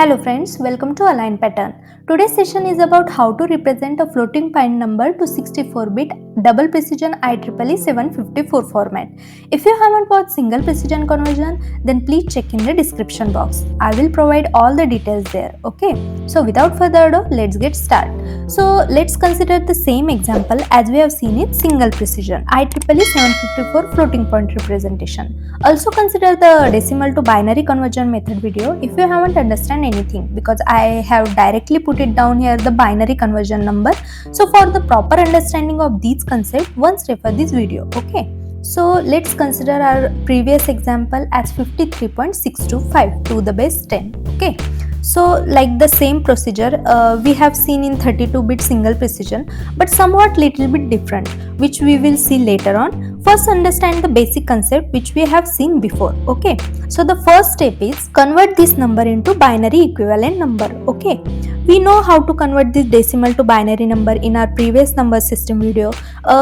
Hello friends, welcome to Align Pattern. Today's session is about how to represent a floating point number to 64-bit double precision IEEE 754 format. If you haven't watched single precision conversion, then please check in the description box. I will provide all the details there. Okay, so without further ado, let's get started. So let's consider the same example as we have seen in single precision IEEE 754 floating point representation. Also consider the decimal to binary conversion method video if you haven't understand anything, because I have directly put it down here the binary conversion number. So for the proper understanding of these concepts, once refer this video. Okay, so let's consider our previous example as 53.625 to the base 10. Okay, so like the same procedure we have seen in 32-bit single precision, but somewhat little bit different, which we will see later on. First, understand the basic concept which we have seen before. Okay, so the first step is convert this number into binary equivalent number. Okay, we know how to convert this decimal to binary number in our previous number system video.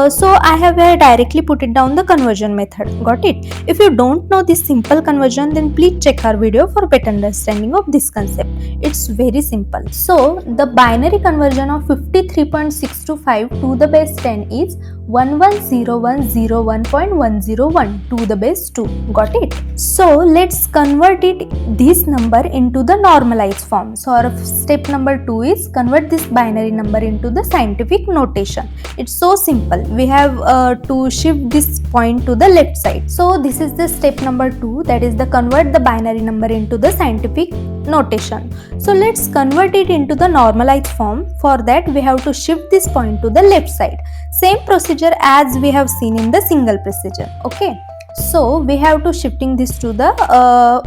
So I have directly put it down the conversion method. Got it? If you don't know this simple conversion, then please check our video for better understanding of this concept. It's very simple. So the binary conversion of 53.625 to the base 10 is 110101.101 to the base 2. Got it? So let's convert this number into the normalized form. So our step number 2 is convert this binary number into the scientific notation. It's so simple. We have to shift this point to the left side. So this is the step number 2, that is the convert the binary number into the scientific notation. So let's convert it into the normalized form. For that we have to shift this point to the left side. Same procedure as we have seen in the single precision. Okay, so we have to shifting this to the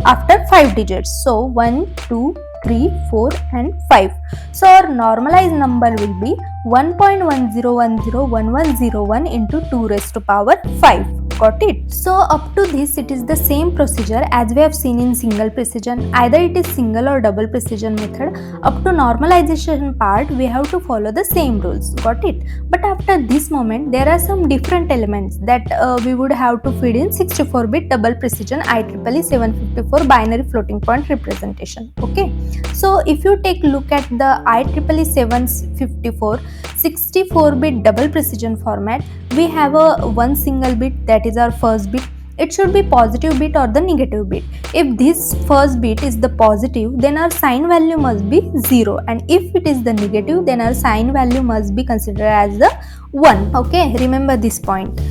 after 5 digits. So 1, 2, 3, 4 and 5. So our normalized number will be 1.10101101 into 2 raised to power 5. Got it? So up to this it is the same procedure as we have seen in single precision. Either it is single or double precision method. Up to normalization part we have to follow the same rules. Got it? But after this moment there are some different elements that we would have to feed in 64-bit double precision IEEE 754 binary floating point representation. Okay, so if you take a look at the IEEE 754 64-bit double precision format, we have a one single bit, that is our first bit. It should be positive bit or the negative bit. If this first bit is the positive, then our sign value must be 0, and if it is the negative, then our sign value must be considered as the 1. Okay, remember this point.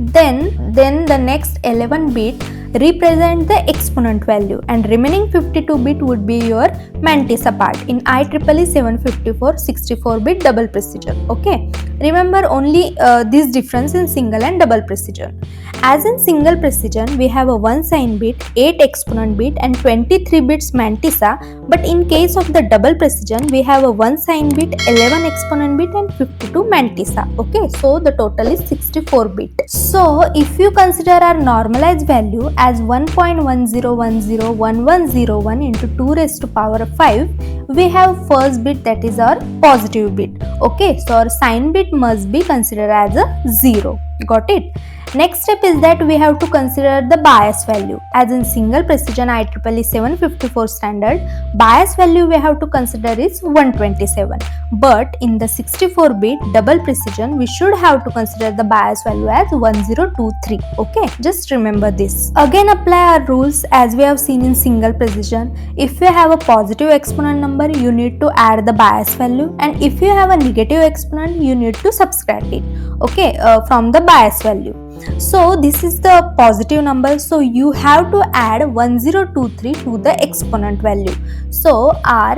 Then the next 11 bit represent the exponent value, and remaining 52 bit would be your mantissa part in IEEE 754 64-bit double precision. Okay, remember only this difference in single and double precision. As in single precision we have a 1 sign bit, 8 exponent bit and 23 bits mantissa, but in case of the double precision we have a 1 sign bit, 11 exponent bit and 52 mantissa. Okay, so the total is 64 bit. So if you consider our normalized value as 1.10101101 into 2 raised to power 5, we have first bit, that is our positive bit. Okay, so our sign bit must be considered as a 0. Got it? Next step is that we have to consider the bias value. As in single precision IEEE 754 standard, bias value we have to consider is 127. But in the 64-bit double precision, we should have to consider the bias value as 1023. Okay, just remember this. Again apply our rules as we have seen in single precision. If you have a positive exponent number, you need to add the bias value, and if you have a negative exponent, you need to subtract it. Okay, from the bias value. So this is the positive number, so you have to add 1023 to the exponent value. So our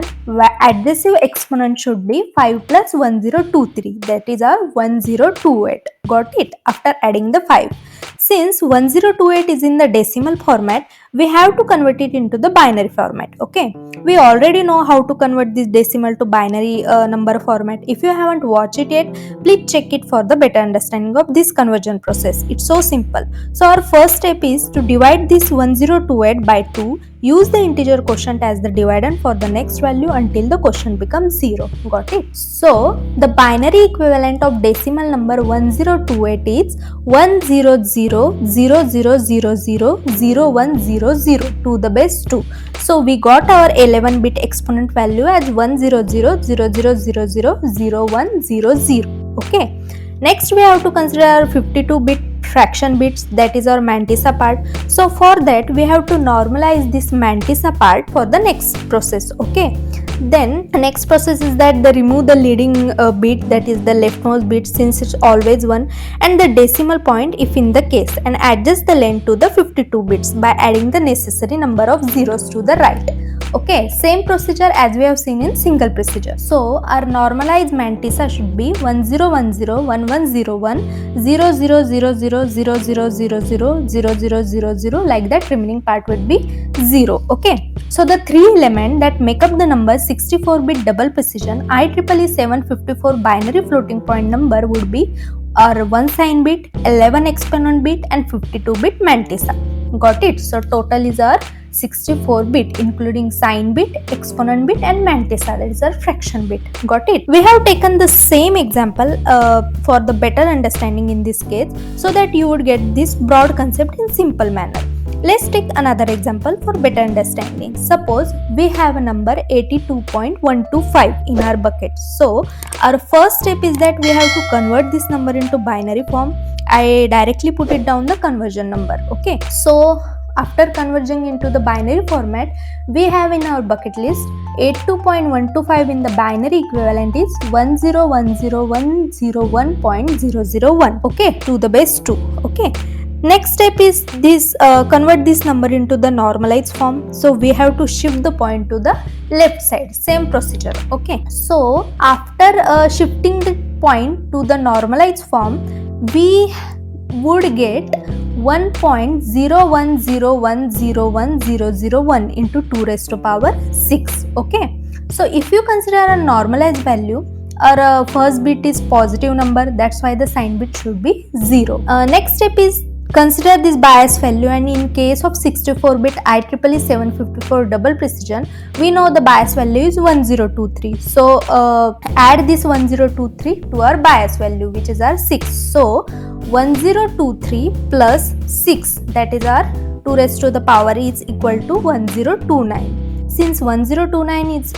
adhesive exponent should be 5 plus 1023, that is our 1028. Got it? After adding the 5. Since 1028 is in the decimal format, we have to convert it into the binary format. Okay, we already know how to convert this decimal to binary number format. If you haven't watched it yet, please check it for the better understanding of this conversion process. It's so simple. So our first step is to divide this 1028 by 2 Use the integer quotient as the dividend for the next value until the quotient becomes 0. Got it? So the binary equivalent of decimal number 1028 is 10000000100 to the base 2. So we got our 11-bit exponent value as 10000000100. Okay. Next we have to consider our 52-bit fraction bits, that is our mantissa part. So for that we have to normalize this mantissa part for the next process. Okay. Then next process is that the remove the leading bit, that is the leftmost bit since it's always 1, and the decimal point if in the case, and adjust the length to the 52 bits by adding the necessary number of zeros to the right. Okay, same procedure as we have seen in single procedure. So our normalized mantissa should be 10101101 0000000000, like that. Remaining part would be 0. Okay. So the three elements that make up the number 64-bit double precision IEEE 754 binary floating point number would be our 1 sign bit, 11 exponent bit, and 52-bit mantissa. Got it? So total is our 64-bit, including sign bit, exponent bit, and mantissa, that is our fraction bit. Got it? We have taken the same example for the better understanding in this case, so that you would get this broad concept in simple manner. Let's take another example for better understanding. Suppose we have a number 82.125 in our bucket. So our first step is that we have to convert this number into binary form. I directly put it down the conversion number. Okay. So after converging into the binary format, we have in our bucket list 82.125 in the binary equivalent is 1010101.001. Okay, to the base 2. Okay. Next step is this convert this number into the normalized form. So we have to shift the point to the left side. Same procedure. Okay. So after shifting the point to the normalized form, we would get 1.010101001 into 2 raised to power 6. Okay. So if you consider a normalized value, our first bit is positive number, that's why the sign bit should be 0. Next step is consider this bias value, and in case of 64-bit IEEE 754 double precision, we know the bias value is 1023. So add this 1023 to our bias value, which is our 6. So 1023 plus 6, that is our 2 raised to the power, is equal to 1029. Since 1029 is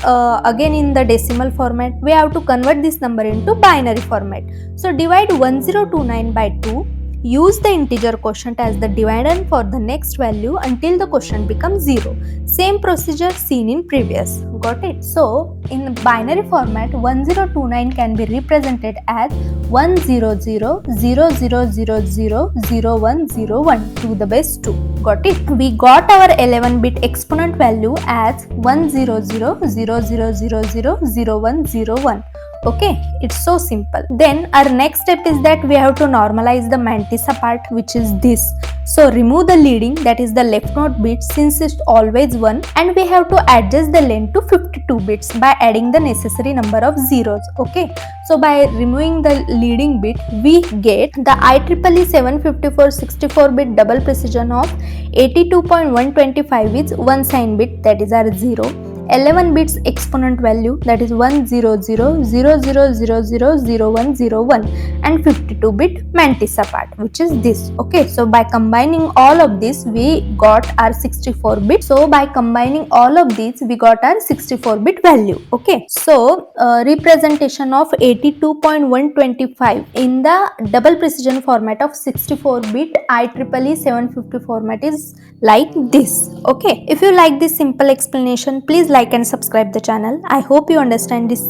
again in the decimal format, we have to convert this number into binary format. So divide 1029 by 2. Use the integer quotient as the dividend for the next value until the quotient becomes 0. Same procedure seen in previous. Got it? So in binary format, 1029 can be represented as 10000000101 to the base 2. Got it? We got our 11-bit exponent value as 10000000101. Okay, it's so simple. Then our next step is that we have to normalize the mantissa part, which is this. So remove the leading, that is the leftmost bit, since it's always 1, and we have to adjust the length to 52 bits by adding the necessary number of zeros. Okay, so by removing the leading bit, we get the IEEE 754 64-bit double precision of 82.125 is 1 sign bit, that is our 0. 11 bits exponent value, that is 10000000101, and 52-bit mantissa part, which is this. Okay, so by combining all of this, we got our 64-bit. So by combining all of these, we got our 64-bit value. Okay, so representation of 82.125 in the double precision format of 64-bit IEEE 750 format is like this. Okay, if you like this simple explanation, please like and subscribe the channel. I hope you understand this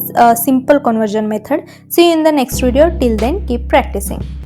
simple conversion method. See you in the next video. Till then, keep practicing.